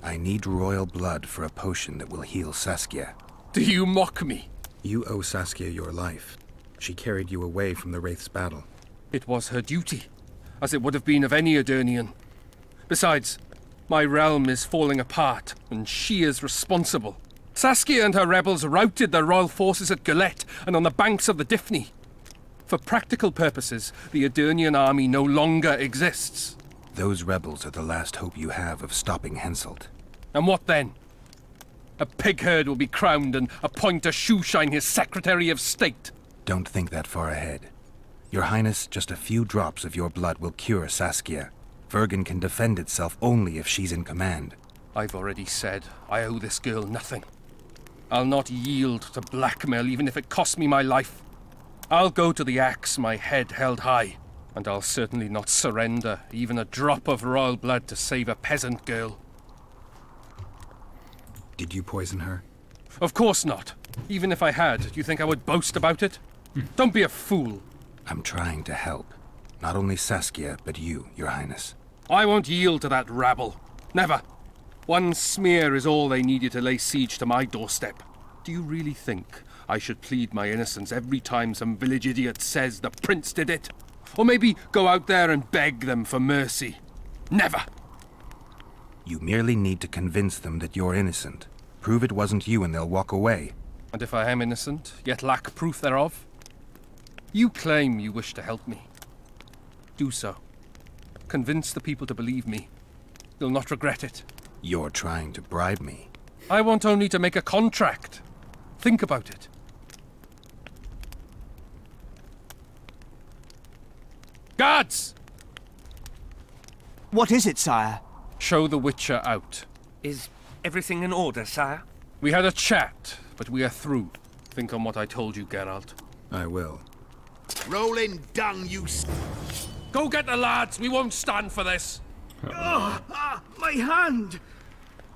I need royal blood for a potion that will heal Saskia. Do you mock me? You owe Saskia your life. She carried you away from the Wraith's battle. It was her duty, as it would have been of any Edirnian. Besides, my realm is falling apart, and she is responsible. Saskia and her rebels routed the royal forces at Gillette and on the banks of the Dyffny. For practical purposes, the Edirnian army no longer exists. Those rebels are the last hope you have of stopping Henselt. And what then? A pig herd will be crowned and appoint a shoeshine his Secretary of State. Don't think that far ahead. Your Highness, just a few drops of your blood will cure Saskia. Vergen can defend itself only if she's in command. I've already said I owe this girl nothing. I'll not yield to blackmail even if it costs me my life. I'll go to the axe, my head held high. And I'll certainly not surrender even a drop of royal blood to save a peasant girl. Did you poison her? Of course not. Even if I had, do you think I would boast about it? Don't be a fool. I'm trying to help. Not only Saskia, but you, Your Highness. I won't yield to that rabble. Never. One smear is all they needed to lay siege to my doorstep. Do you really think I should plead my innocence every time some village idiot says the prince did it? Or maybe go out there and beg them for mercy? Never! You merely need to convince them that you're innocent. Prove it wasn't you and they'll walk away. And if I am innocent, yet lack proof thereof? You claim you wish to help me. Do so. Convince the people to believe me. You'll not regret it. You're trying to bribe me. I want only to make a contract. Think about it. Guards! What is it, sire? Show the Witcher out. Is everything in order, sire? We had a chat, but we are through. Think on what I told you, Geralt. I will. Rolling dung, you Go get the lads! We won't stand for this! My hand!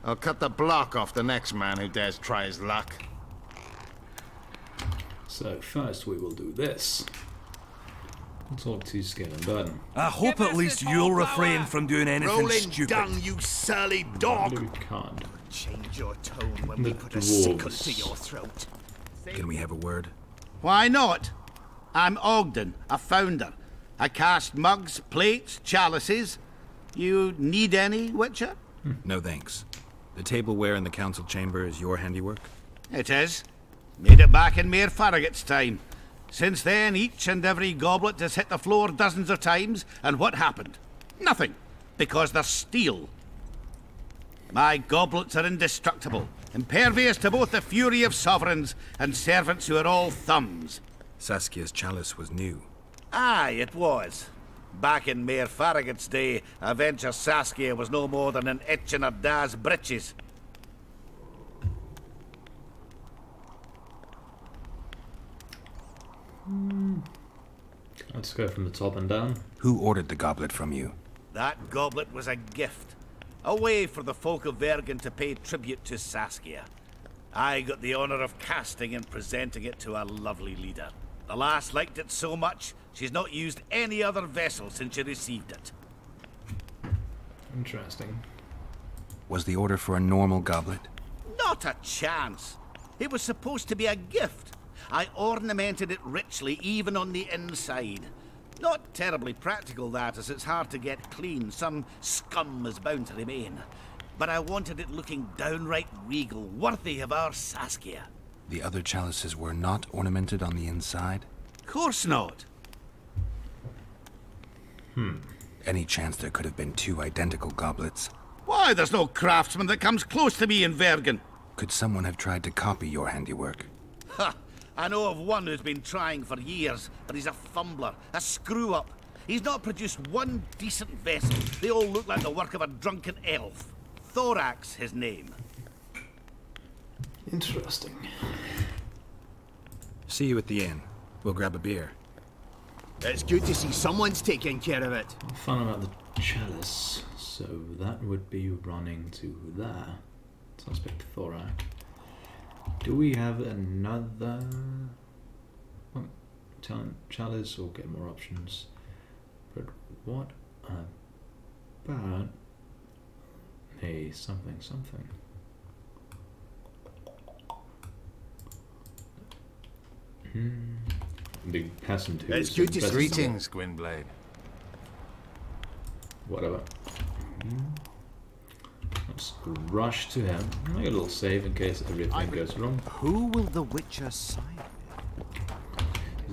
I'll cut the block off the next man who dares try his luck. So first we will do this. We'll talk to Cecil Burdon. I hope at least you'll refrain from doing anything Rolling stupid. dung, you surly We dog! can't. Change your tone when The we put a sickle dwarves. to your throat. Can we have a word? Why not? I'm Ogden, a founder. I cast mugs, plates, chalices. You need any, Witcher? No thanks. The tableware in the council chamber is your handiwork? It is. Made it back in Mayor Farragut's time. Since then, each and every goblet has hit the floor dozens of times, and what happened? Nothing. Because they're steel. My goblets are indestructible, impervious to both the fury of sovereigns and servants who are all thumbs. Saskia's chalice was new. Aye, it was. Back in Mayor Farragut's day, I venture Saskia was no more than an itch in her da's breeches. Let's go from the top and down. Who ordered the goblet from you? That goblet was a gift. A way for the folk of Vergen to pay tribute to Saskia. I got the honor of casting and presenting it to our lovely leader. The lass liked it so much, she's not used any other vessel since she received it. Interesting. Was the order for a normal goblet? Not a chance. It was supposed to be a gift. I ornamented it richly, even on the inside. Not terribly practical, that, as it's hard to get clean. Some scum is bound to remain. But I wanted it looking downright regal, worthy of our Saskia. The other chalices were not ornamented on the inside? Course not. Any chance there could have been two identical goblets? Why, there's no craftsman that comes close to me in Vergen. Could someone have tried to copy your handiwork? Ha! I know of one who's been trying for years, but he's a fumbler, a screw-up. He's not produced one decent vessel. They all look like the work of a drunken elf. Thorax, his name. Interesting. See you at the inn. We'll grab a beer. It's good to see someone's taking care of it. Fun about the chalice. So that would be running to there. Suspect Thorak. Do we have another chalice or get more options? But what about a something something. The peasant who It's good to see. Greetings, Gwynblade. Whatever. Let's rush to him. Make a little save in case everything goes wrong. Who will the Witcher side?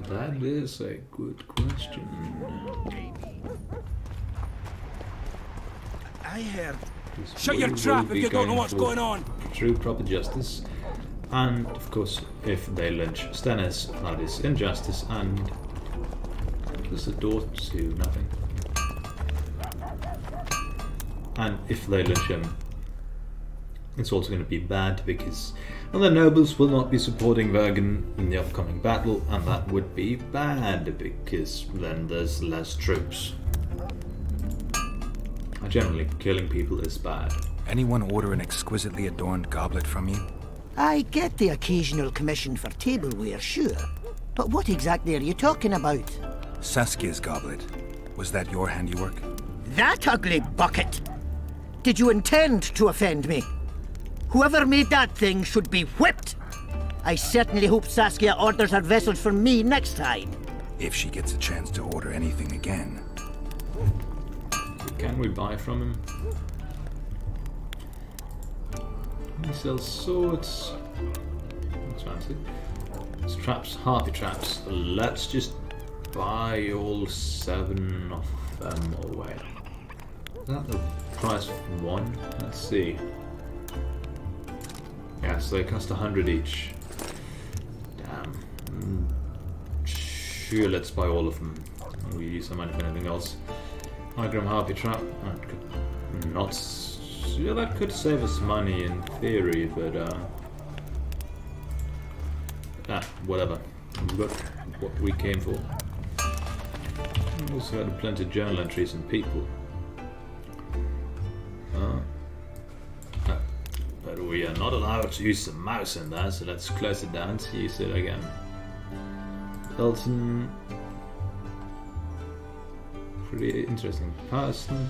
That is a good question. I heard. Shut your trap if you don't know what's going on. True proper justice. And of course, if they lynch Stennis, that is injustice, and there's a door to nothing. And if they lynch him, it's also going to be bad because other nobles will not be supporting Vergen in the upcoming battle, and that would be bad because then there's less troops. Generally, killing people is bad. Anyone order an exquisitely adorned goblet from you? I get the occasional commission for tableware, sure. But what exactly are you talking about? Saskia's goblet. Was that your handiwork? That ugly bucket! Did you intend to offend me? Whoever made that thing should be whipped! I certainly hope Saskia orders her vessels for me next time. If she gets a chance to order anything again. Can we buy from him? He sells swords. That's fancy. It's traps, harpy traps. Let's just buy all 7 of them away. Is that the price of one? Let's see. Yes, they cost 100 each. Damn. Sure, let's buy all of them. We use some money for anything else. High-gram harpy trap. That could not. Yeah, that could save us money in theory, but whatever. We've got what we came for. We also had plenty of journal entries and people. But we are not allowed to use the mouse in there, so let's close it down to use it again. Elton. Pretty interesting person.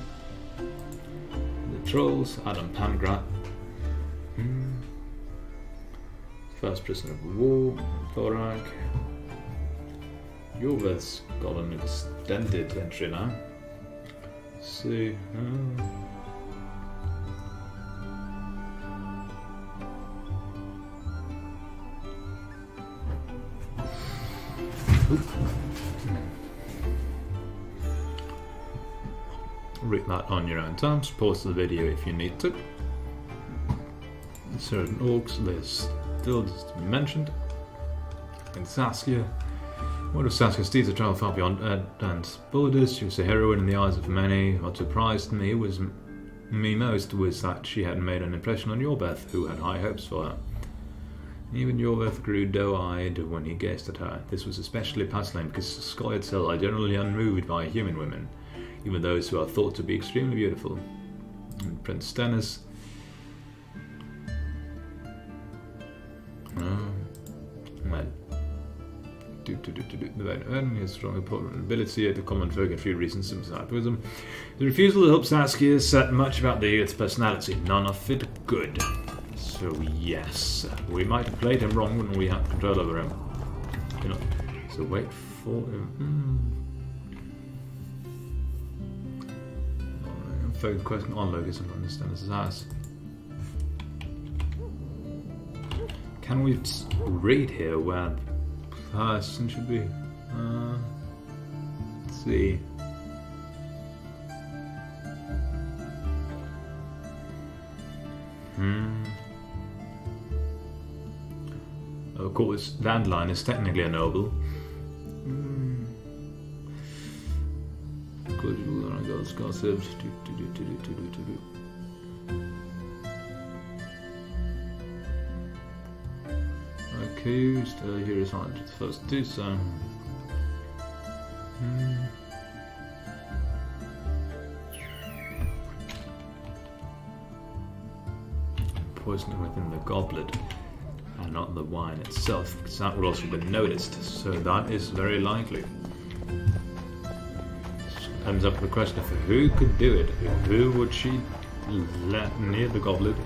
The trolls, Adam Pangrat. First prisoner of war, Thorak. Jorveth's got an extended entry now. Let's see. Read that on your own terms. Pause the video if you need to. Certain orcs, there's still just to be mentioned. And Saskia. What if Saskia steeds a travel far beyond Dan's borders? She was a heroine in the eyes of many. What surprised me most was that she hadn't made an impression on Jorveth, who had high hopes for her. Even Jorveth grew doe-eyed when he gazed at her. This was especially puzzling because Skoyatel are generally unmoved by human women, even those who are thought to be extremely beautiful. And Prince Stennis. Well, the only has strong ability to common folk and few reasons to side with them. The refusal to help Saskia said much about the youth's personality, none of it good. So yes, we might have played him wrong when we had control over him. You know, so wait for him. Focus question on Locus and understand his house. Can we read here where the person should be? Let's see. Of course, Dandelion is technically a noble. Gossips. Accused. Here is on the first two, so. Poison within the goblet and not the wine itself, because that would also be noticed, so that is very likely. Comes up with the question of who could do it, who would she near the goblet.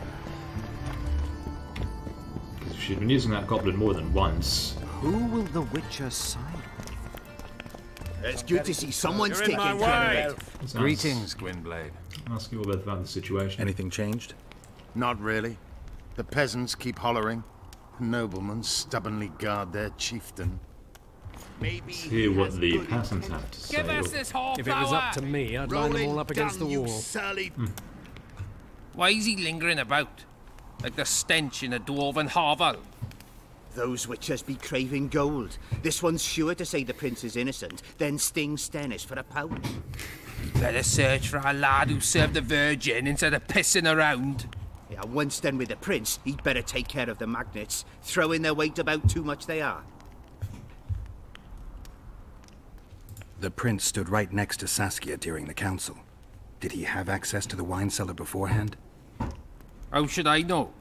Because she's been using that goblet more than once. Who will the Witcher side with? It's good to see someone's taking care of it. Greetings, Gwynblade. Ask you all about the situation. Anything changed? Not really. The peasants keep hollering. Noblemen stubbornly guard their chieftain. Let's hear what the peasants have to say. Give us this whole If it was up to me, I'd line them all up against the wall. Why is he lingering about? Like the stench in a dwarven hovel? Those witchers be craving gold. This one's sure to say the prince is innocent, then sting Stennis for a pouch. Better search for a lad who served the Virgin instead of pissing around. Yeah, once done with the prince, he'd better take care of the magnets. Throwing their weight about too much they are. The prince stood right next to Saskia during the council. Did he have access to the wine cellar beforehand? How should I know?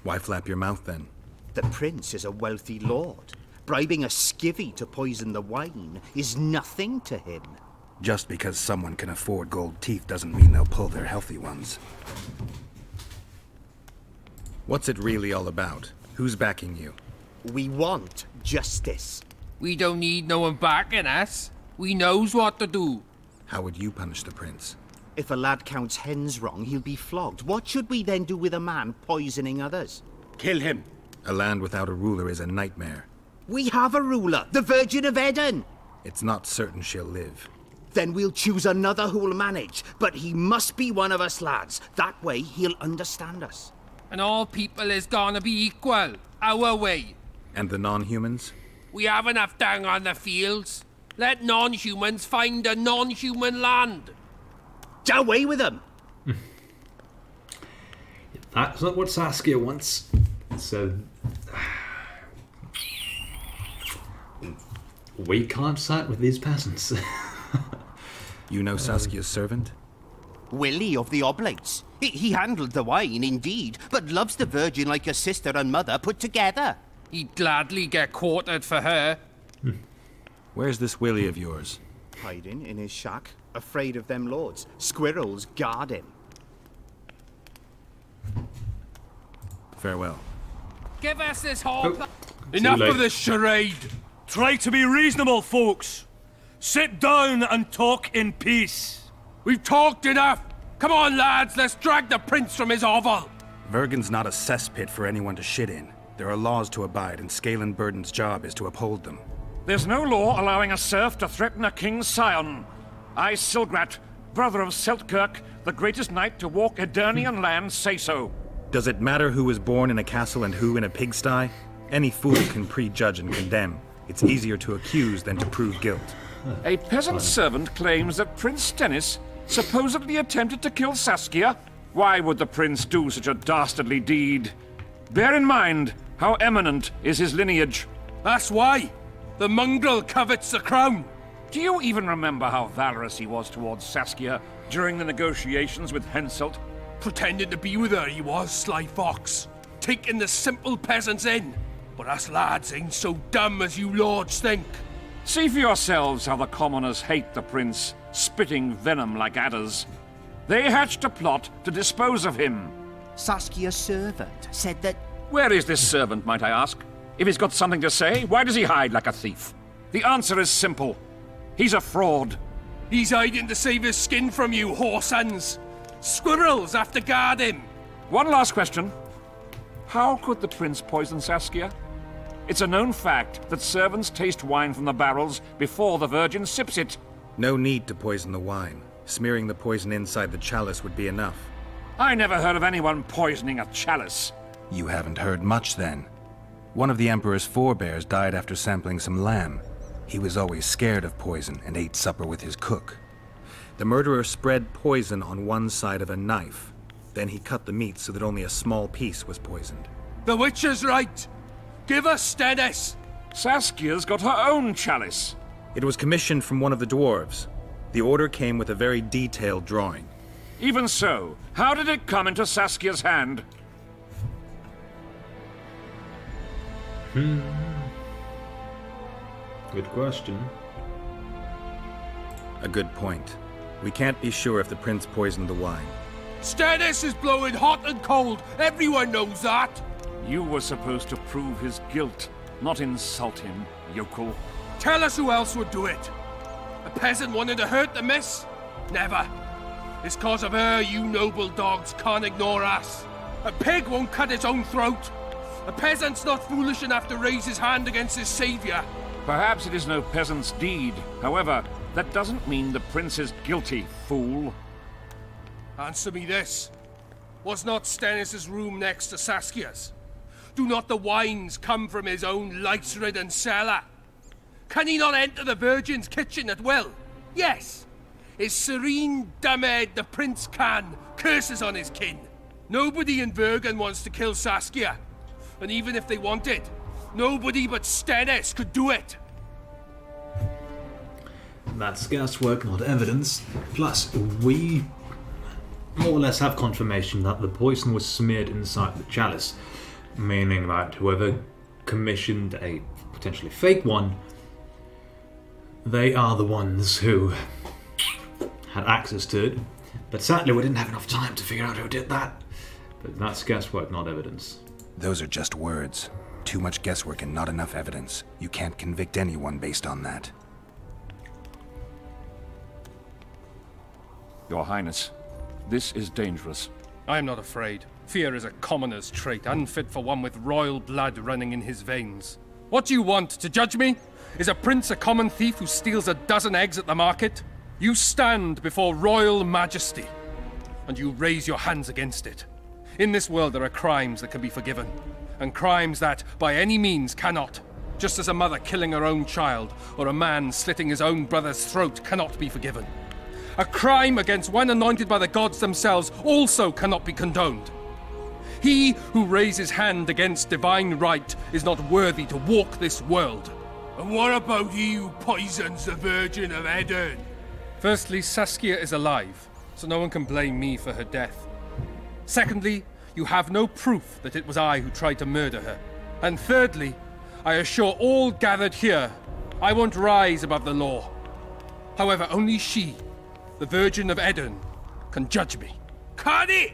Why flap your mouth then? The prince is a wealthy lord. Bribing a skivvy to poison the wine is nothing to him. Just because someone can afford gold teeth doesn't mean they'll pull their healthy ones. What's it really all about? Who's backing you? We want justice. We don't need no one backing us. We knows what to do. How would you punish the prince? If a lad counts hens wrong, he'll be flogged. What should we then do with a man poisoning others? Kill him. A land without a ruler is a nightmare. We have a ruler, the Virgin of Eden. It's not certain she'll live. Then we'll choose another who'll manage. But he must be one of us lads. That way he'll understand us. And all people is gonna be equal, our way. And the non-humans? We have enough down on the fields. Let non-humans find a non-human land. Away with them! That's not what Saskia wants. So we can't side with these peasants. You know Saskia's servant? Willie of the Oblates. He handled the wine, indeed, but loves the Virgin like a sister and mother put together. He'd gladly get quartered for her. Where's this Willie of yours? Hiding in his shack, afraid of them lords. Squirrels guard him. Farewell. Give us this whole... Enough of this charade! Try to be reasonable, folks! Sit down and talk in peace! We've talked enough! Come on, lads, let's drag the prince from his hovel! Vergen's not a cesspit for anyone to shit in. There are laws to abide, and Cecil Burdon's job is to uphold them. There's no law allowing a serf to threaten a king's scion. I, Silgrat, brother of Seltkirk, the greatest knight to walk Edirnian land, say so. Does it matter who was born in a castle and who in a pigsty? Any fool can prejudge and condemn. It's easier to accuse than to prove guilt. A peasant servant claims that Prince Stennis supposedly attempted to kill Saskia. Why would the prince do such a dastardly deed? Bear in mind how eminent is his lineage. That's why! The mongrel covets the crown! Do you even remember how valorous he was towards Saskia during the negotiations with Henselt? Pretending to be with her he was, sly fox. Taking the simple peasants in. But us lads ain't so dumb as you lords think. See for yourselves how the commoners hate the prince, spitting venom like adders. They hatched a plot to dispose of him. Saskia's servant said that... Where is this servant, might I ask? If he's got something to say, why does he hide like a thief? The answer is simple. He's a fraud. He's hiding to save his skin from you, whoresons. Squirrels have to guard him. One last question. How could the prince poison Saskia? It's a known fact that servants taste wine from the barrels before the Virgin sips it. No need to poison the wine. Smearing the poison inside the chalice would be enough. I never heard of anyone poisoning a chalice. You haven't heard much then. One of the Emperor's forebears died after sampling some lamb. He was always scared of poison and ate supper with his cook. The murderer spread poison on one side of a knife. Then he cut the meat so that only a small piece was poisoned. The witch is right. Give us Stennis. Saskia's got her own chalice. It was commissioned from one of the dwarves. The order came with a very detailed drawing. Even so, how did it come into Saskia's hand? Good question. A good point. We can't be sure if the prince poisoned the wine. Stennis is blowing hot and cold. Everyone knows that. You were supposed to prove his guilt, not insult him, yokel. Tell us who else would do it. A peasant wanted to hurt the miss? Never. It's cause of her you noble dogs can't ignore us. A pig won't cut its own throat. A peasant's not foolish enough to raise his hand against his saviour. Perhaps it is no peasant's deed. However, that doesn't mean the prince is guilty, fool. Answer me this. Was not Stennis' room next to Saskia's? Do not the wines come from his own lice-ridden cellar? Can he not enter the Virgin's kitchen at will? Yes. His serene Damed the prince can, curses on his kin. Nobody in Bergen wants to kill Saskia. And even if they wanted, nobody but Stennis could do it. That's guesswork, not evidence. Plus, we more or less have confirmation that the poison was smeared inside the chalice, meaning that whoever commissioned a potentially fake one, they are the ones who had access to it. But sadly, we didn't have enough time to figure out who did that. But that's guesswork, not evidence. Those are just words. Too much guesswork and not enough evidence. You can't convict anyone based on that. Your Highness, this is dangerous. I am not afraid. Fear is a commoner's trait, unfit for one with royal blood running in his veins. What do you want, to judge me? Is a prince a common thief who steals a dozen eggs at the market? You stand before royal majesty, and you raise your hands against it. In this world there are crimes that can be forgiven, and crimes that, by any means, cannot. Just as a mother killing her own child, or a man slitting his own brother's throat cannot be forgiven. A crime against one anointed by the gods themselves also cannot be condoned. He who raises hand against divine right is not worthy to walk this world. And what about he who poisons the Virgin of Edern? Firstly, Saskia is alive, so no one can blame me for her death. Secondly, you have no proof that it was I who tried to murder her. And thirdly, I assure all gathered here, I won't rise above the law. However, only she, the Virgin of Edern, can judge me. Can he?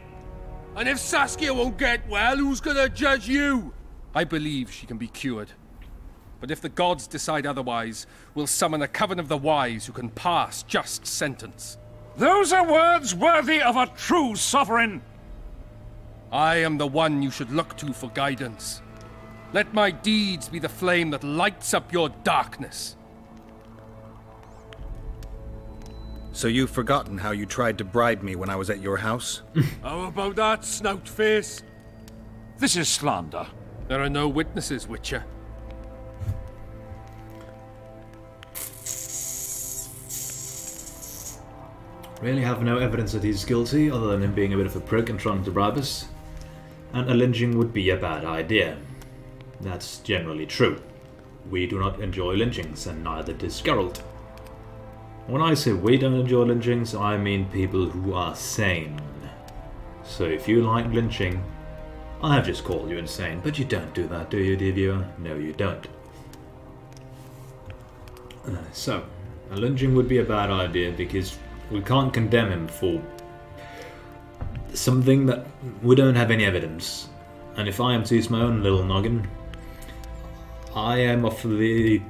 And if Saskia won't get well, who's gonna judge you? I believe she can be cured. But if the gods decide otherwise, we'll summon a coven of the wise who can pass just sentence. Those are words worthy of a true sovereign. I am the one you should look to for guidance. Let my deeds be the flame that lights up your darkness. So you've forgotten how you tried to bribe me when I was at your house? How about that, snout face? This is slander. There are no witnesses, Witcher. Really have no evidence that he's guilty, other than him being a bit of a prick and trying to bribe us. And a lynching would be a bad idea. That's generally true. We do not enjoy lynchings, and neither does Geralt. When I say we don't enjoy lynchings, I mean people who are sane. So if you like lynching, I have just called you insane, but you don't do that, do you, dear viewer? No, you don't. So, a lynching would be a bad idea because we can't condemn him for something that we don't have any evidence. And if I am to use my own little noggin, I am of the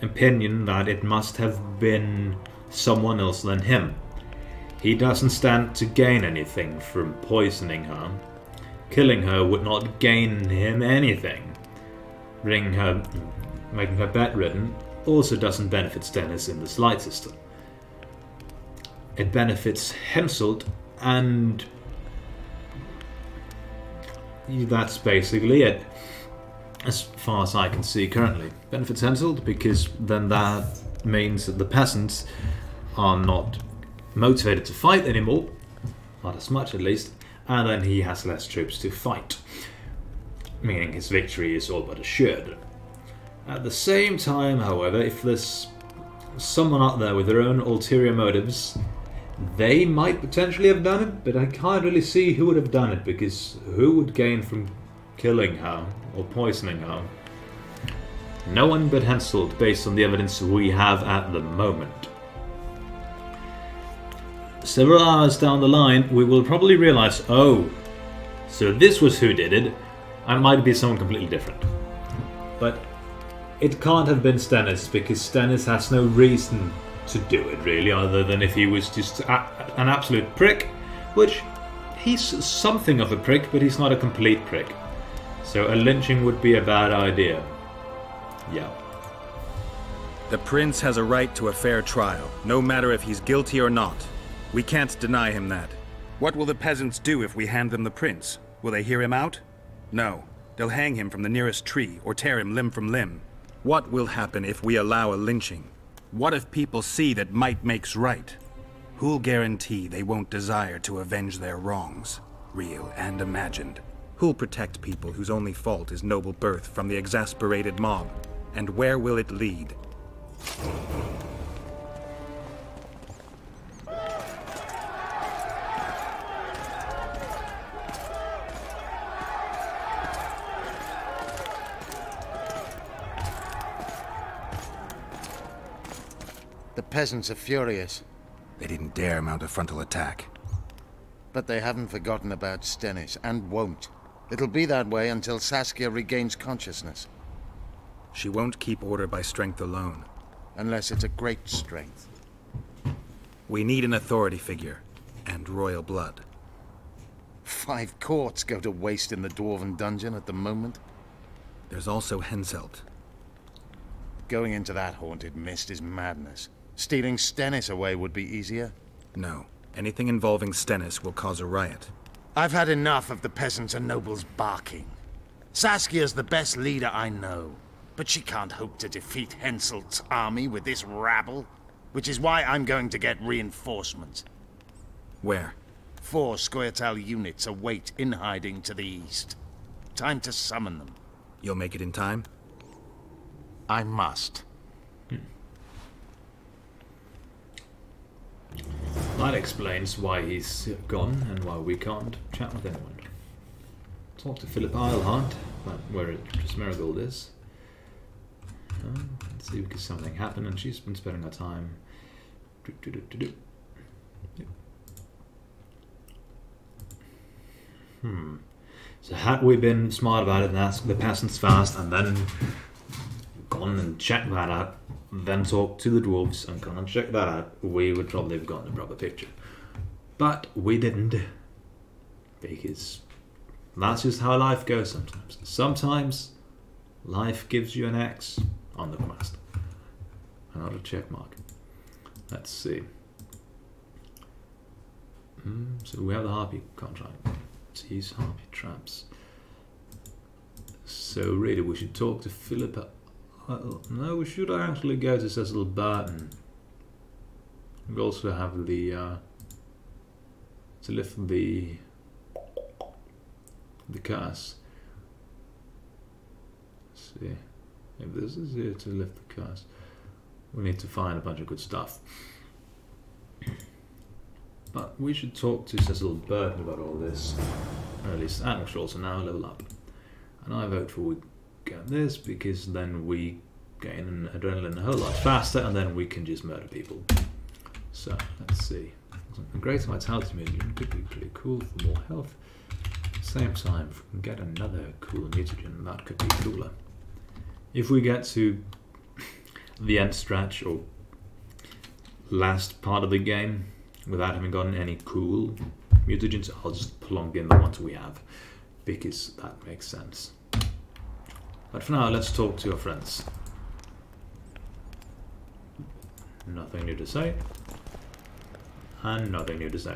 opinion that it must have been someone else than him. He doesn't stand to gain anything from poisoning her. Killing her would not gain him anything. Making her bedridden also doesn't benefit Stennis in the slightest. It benefits Henselt, and that's basically it. As far as I can see currently. Benefits Henselt because then that means that the peasants are not motivated to fight anymore, not as much at least, and then he has less troops to fight, meaning his victory is all but assured. At the same time, however, if there's someone out there with their own ulterior motives, they might potentially have done it, but I can't really see who would have done it, because who would gain from killing her or poisoning her? No one but Henselt, based on the evidence we have at the moment. several hours down the line, we will probably realize, oh, so this was who did it, and it might be someone completely different. But it can't have been Stennis, because Stennis has no reason to do it, really, other than if he was just an absolute prick, which he's something of a prick, but he's not a complete prick. So a lynching would be a bad idea. Yeah. The prince has a right to a fair trial, no matter if he's guilty or not. We can't deny him that. What will the peasants do if we hand them the prince? Will they hear him out? No. They'll hang him from the nearest tree, or tear him limb from limb. What will happen if we allow a lynching? What if people see that might makes right? Who'll guarantee they won't desire to avenge their wrongs, real and imagined? Who'll protect people whose only fault is noble birth from the exasperated mob? And where will it lead? The peasants are furious. They didn't dare mount a frontal attack. But they haven't forgotten about Stennis, and won't. It'll be that way until Saskia regains consciousness. She won't keep order by strength alone. Unless it's a great strength. We need an authority figure, and royal blood. 5 courts go to waste in the Dwarven dungeon at the moment. There's also Henselt. Going into that haunted mist is madness. Stealing Stennis away would be easier. No. Anything involving Stennis will cause a riot. I've had enough of the peasants and nobles barking. Saskia's the best leader I know, but she can't hope to defeat Henselt's army with this rabble, which is why I'm going to get reinforcements. Where? 4 Scoia'tael units await in hiding to the east. Time to summon them. You'll make it in time? I must. That explains why he's gone and why we can't chat with anyone. Talk to Philip Islehart about where Marigold is. Let's see if something happened, and she's been spending her time. So had we been smart about it and asked the peasants fast, and then gone and checked that out, then talk to the dwarves and gone and check that out, we would probably have gotten a proper picture. But we didn't, because that's just how life goes sometimes. Sometimes life gives you an X on the quest, and not a check mark. Let's see. So we have the harpy contract. Let's use harpy traps. So really we should talk to Philippa. No, we should actually go to Cecil Burdon. We also have the to lift the curse. Let's see if this is here to lift the curse. We need to find a bunch of good stuff. But we should talk to Cecil Burdon about all this. Or at least, and we should also now level up. And I vote for we get this, because then we gain an adrenaline a whole lot faster, and then we can just murder people. So, let's see. A great vitality mutagen could be pretty cool for more health. At the same time, if we can get another cool mutagen, that could be cooler. If we get to the end stretch, or last part of the game, without having gotten any cool mutagens, I'll just plonk in the ones we have, because that makes sense. But for now, let's talk to our friends. Nothing new to say. And nothing new to say.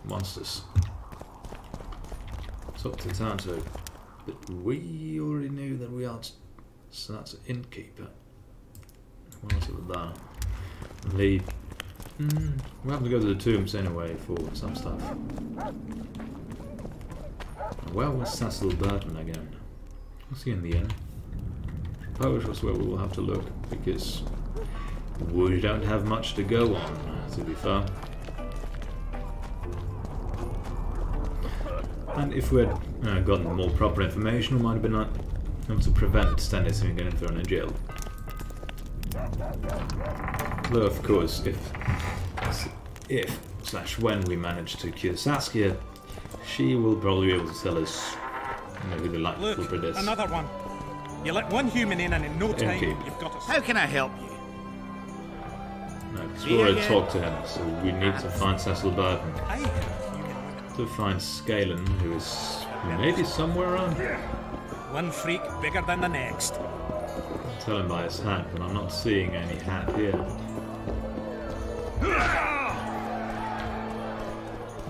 Monsters. Talk to the town, so but we already knew that we are. So that's an innkeeper. What else is there? The we have to go to the tombs anyway for some stuff. Where was Cecil Burdon again? Was he in the inn? Suppose was where we will have to look, because we don't have much to go on, to be fair. And if we had gotten more proper information, we might have been able to prevent Stennis from getting thrown in jail. Though, of course, if/when we manage to cure Saskia, she will probably be able to tell us, who the likely culprit is. Another one. You let one human in, and in no time, Okay. you've got us. How can I help you? No, because we already talked to him, so we need to find Cecil Burdon. I help human women. To find Scalen, who is maybe somewhere around. One freak bigger than the next. I'll tell him by his hat, but I'm not seeing any hat here.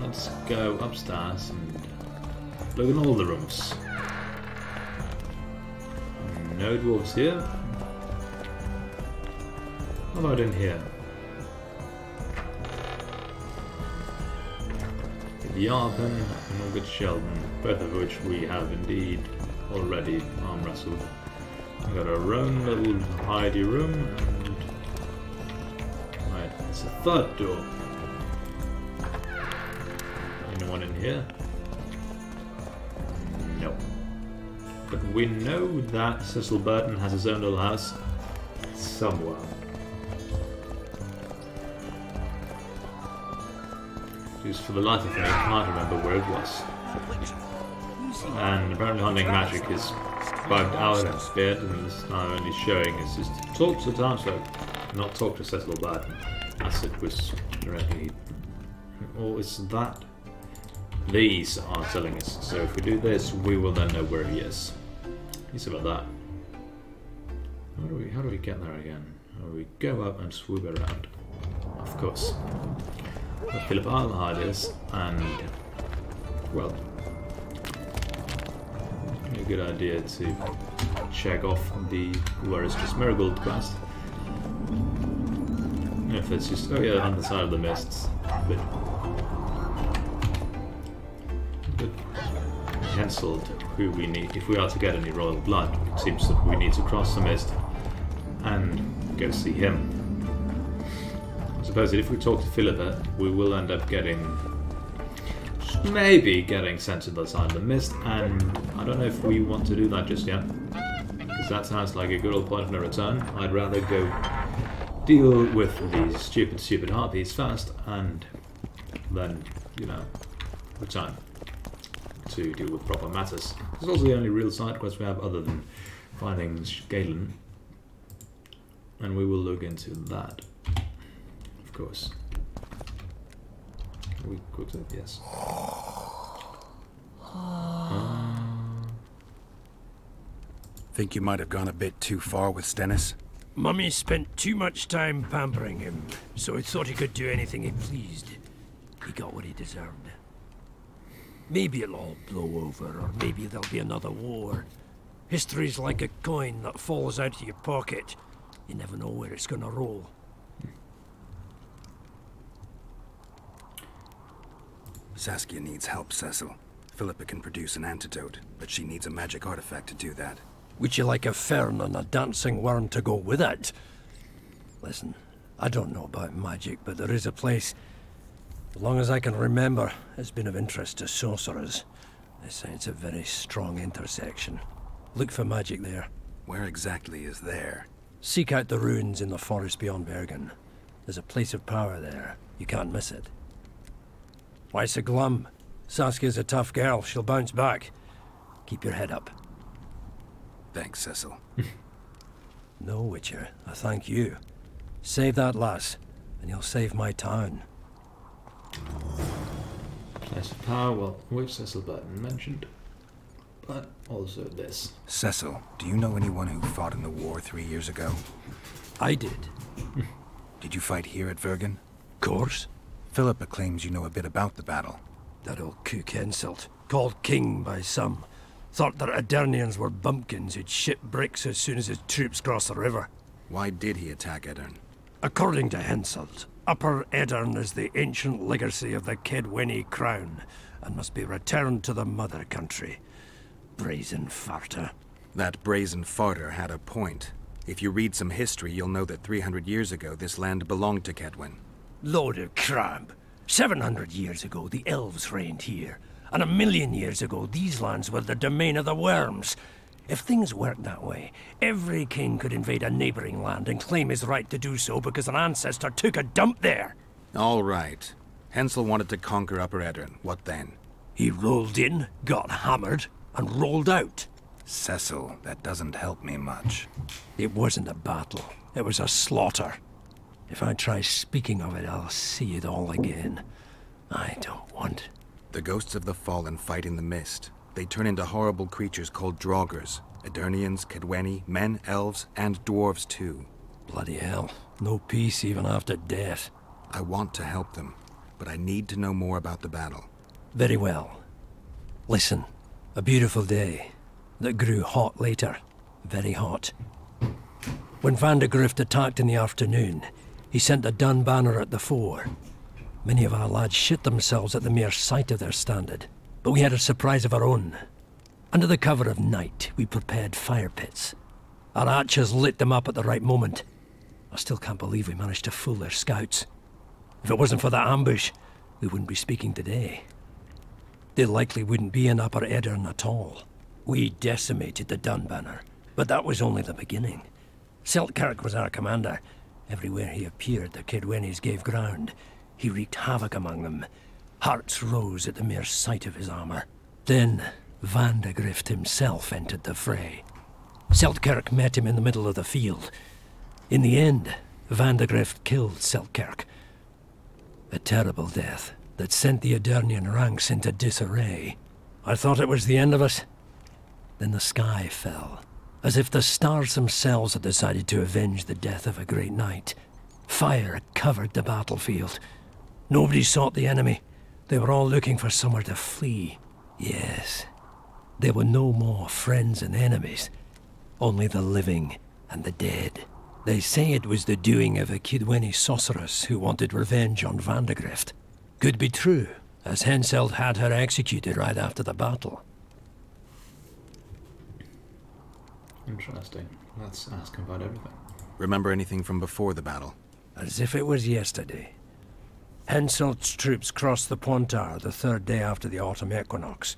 Let's go upstairs and look in all the rooms. No dwarves here. How about in here? Yarpen and Morgan Sheldon, both of which we have indeed already arm wrestled. We've got our own little hidey room, and right, it's a third door. Anyone in here? No. But we know that Cecil Burdon has his own little house somewhere. Just for the life of me, I can't remember where it was. And apparently hunting magic is bugged out and spared, and it's now only showing is just talk to the townsfolk, not talk to Cecil Burdon, as it was directly. Or is that? These are telling us, so if we do this, we will then know where he is. He's about that. How do we get there again? We go up and swoop around. Of course. But Philip, I'll hide this, and well, a good idea to check off the where is just Marigold quest. If it's just on the side of the mists, but cancelled who we need if we are to get any royal blood. It seems that we need to cross the mist and go see him. I suppose that if we talk to Philippa, we will end up maybe getting sent to the side of the mist, and I don't know if we want to do that just yet, because that sounds like a good old point of no return. I'd rather go deal with these stupid harpies first, and then, return to deal with proper matters. This is also the only real side quest we have other than finding Galen, and we will look into that, of course. Can we cook it? Yes. Think you might have gone a bit too far with Stennis? Mummy spent too much time pampering him, so he thought he could do anything he pleased. He got what he deserved. Maybe it'll all blow over, or maybe there'll be another war. History's like a coin that falls out of your pocket. You never know where it's gonna roll. Saskia needs help, Cecil. Philippa can produce an antidote, but she needs a magic artifact to do that. Would you like a fern and a dancing worm to go with it? Listen, I don't know about magic, but there is a place, as long as I can remember, has been of interest to sorcerers. They say it's a very strong intersection. Look for magic there. Where exactly is there? Seek out the ruins in the forest beyond Bergen. There's a place of power there. You can't miss it. Why so glum? Saskia's a tough girl. She'll bounce back. Keep your head up. Thanks, Cecil. No, Witcher. I thank you. Save that lass, and you'll save my town. Place of power, well, which Cecil Burdon mentioned, but also this. Cecil, do you know anyone who fought in the war 3 years ago? I did. Did you fight here at Vergen? Course. Philippa claims you know a bit about the battle. That old cook insult, called king by some, thought that Aedirnians were bumpkins who'd ship bricks as soon as his troops crossed the river. Why did he attack Edirn? According to Henselt, Upper Edirn is the ancient legacy of the Kedwenny crown, and must be returned to the mother country. Brazen farter. That brazen farter had a point. If you read some history, you'll know that 300 years ago this land belonged to Kedwen. Load of crab. 700 years ago, the elves reigned here. And 1,000,000 years ago, these lands were the domain of the worms. If things worked that way, every king could invade a neighboring land and claim his right to do so because an ancestor took a dump there. All right. Hensel wanted to conquer Upper Eddern. What then? He rolled in, got hammered, and rolled out. Cecil, that doesn't help me much. It wasn't a battle. It was a slaughter. If I try speaking of it, I'll see it all again. I don't want... The ghosts of the fallen fight in the mist. They turn into horrible creatures called Draugrs. Eternians, Kedweni, men, elves, and dwarves too. Bloody hell. No peace even after death. I want to help them, but I need to know more about the battle. Very well. Listen, a beautiful day that grew hot later. Very hot. When Van de Grift attacked in the afternoon, he sent a dun banner at the fore. Many of our lads shit themselves at the mere sight of their standard, but we had a surprise of our own. Under the cover of night, we prepared fire pits. Our archers lit them up at the right moment. I still can't believe we managed to fool their scouts. If it wasn't for that ambush, we wouldn't be speaking today. They likely wouldn't be in Upper Eddern at all. We decimated the Dun banner, but that was only the beginning. Seltkirk was our commander. Everywhere he appeared, the Kedwenis gave ground. He wreaked havoc among them. Hearts rose at the mere sight of his armor. Then, Van de Grift himself entered the fray. Seltkirk met him in the middle of the field. In the end, Van de Grift killed Seltkirk. A terrible death that sent the Edirnian ranks into disarray. I thought it was the end of us. Then the sky fell, as if the stars themselves had decided to avenge the death of a great knight. Fire covered the battlefield. Nobody sought the enemy. They were all looking for somewhere to flee. Yes, there were no more friends and enemies, only the living and the dead. They say it was the doing of a Kedweni sorceress who wanted revenge on Van de Grift. Could be true, as Henselt had her executed right after the battle. Interesting. Let's ask him about everything. Remember anything from before the battle? As if it was yesterday. Henselt's troops crossed the Pontar the third day after the autumn equinox.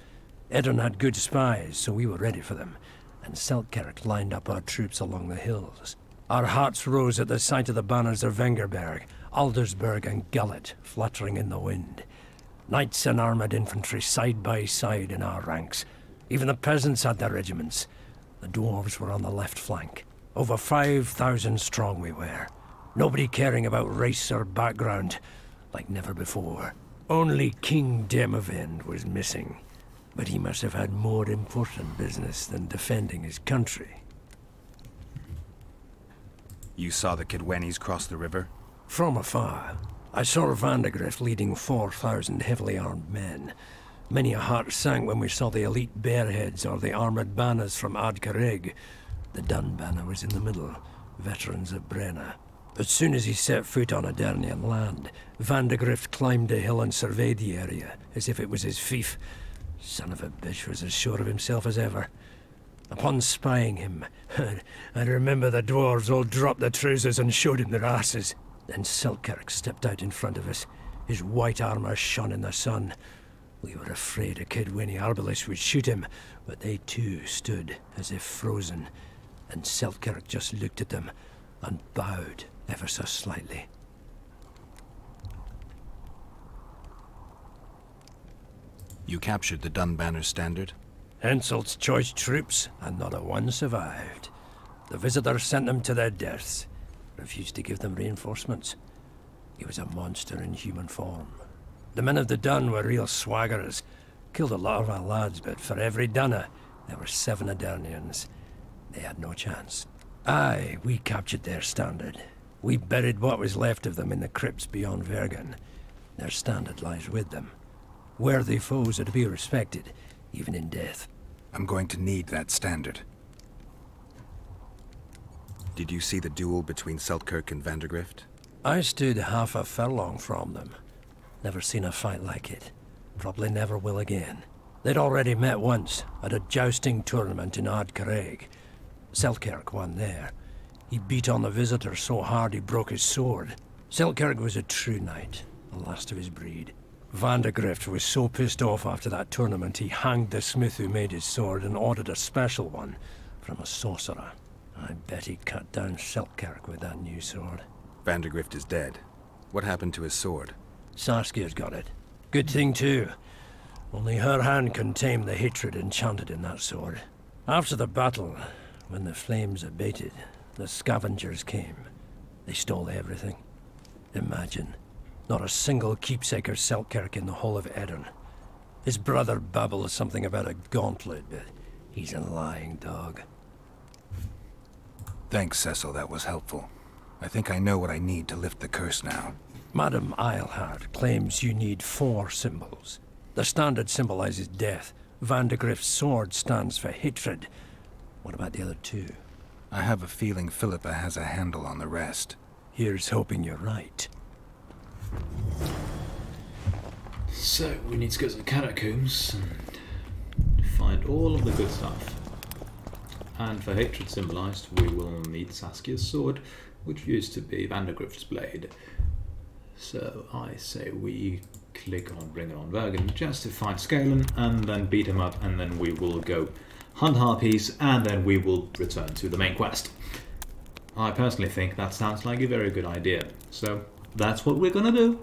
Eddern had good spies, so we were ready for them, and Seltkirk lined up our troops along the hills. Our hearts rose at the sight of the banners of Vengerberg, Aldersberg and Gullet fluttering in the wind. Knights and armoured infantry side by side in our ranks. Even the peasants had their regiments. The dwarves were on the left flank. Over 5,000 strong we were. Nobody caring about race or background, like never before. Only King Demavend was missing, but he must have had more important business than defending his country. You saw the Kedwenis cross the river? From afar. I saw Van de Grift leading 4,000 heavily armed men. Many a heart sank when we saw the elite bearheads or the armoured banners from Ardcarrig. The Dun banner was in the middle, veterans of Brenna. As soon as he set foot on Edirnian land, Van de Grift climbed a hill and surveyed the area, as if it was his fief. Son of a bitch was as sure of himself as ever. Upon spying him, I remember the dwarves all dropped their trousers and showed him their asses. Then Seltkirk stepped out in front of us. His white armour shone in the sun. We were afraid a Kedweni arbalist would shoot him, but they too stood as if frozen, and Seltkirk just looked at them and bowed ever so slightly. You captured the Dun banner standard? Henselt's choice troops, and not a one survived. The visitors sent them to their deaths, refused to give them reinforcements. He was a monster in human form. The men of the Dun were real swaggerers. Killed a lot of our lads, but for every Dunner, there were 7 Edirnians. They had no chance. Aye, we captured their standard. We buried what was left of them in the crypts beyond Vergen. Their standard lies with them. Worthy foes are to be respected, even in death. I'm going to need that standard. Did you see the duel between Seltkirk and Van der Grift? I stood half a furlong from them. Never seen a fight like it. Probably never will again. They'd already met once, at a jousting tournament in Ardcarrig. Seltkirk won there. He beat on the visitor so hard he broke his sword. Seltkirk was a true knight, the last of his breed. Van der Grift was so pissed off after that tournament he hanged the smith who made his sword and ordered a special one, from a sorcerer. I bet he cut down Selkirk with that new sword. Vandergrift is dead. What happened to his sword? Saskia's got it. Good thing too. Only her hand can tame the hatred enchanted in that sword. After the battle, when the flames abated, the scavengers came. They stole everything. Imagine, not a single keepsake of Selkirk in the whole of Edirn. His brother babbles something about a gauntlet, but he's a lying dog. Thanks, Cecil, that was helpful. I think I know what I need to lift the curse now. Madame Eilhard claims you need 4 symbols. The standard symbolizes death. Vandergrift's sword stands for hatred. What about the other 2? I have a feeling Philippa has a handle on the rest. Here's hoping you're right. So, we need to go to the catacombs and find all of the good stuff. And for hatred symbolized, we will need Saskia's sword, which used to be Vandergrift's blade. So I say we click on Bring It On Vergen just to find Scalen and then beat him up, and then we will go hunt harpies, and then we will return to the main quest. I personally think that sounds like a very good idea, so that's what we're gonna do.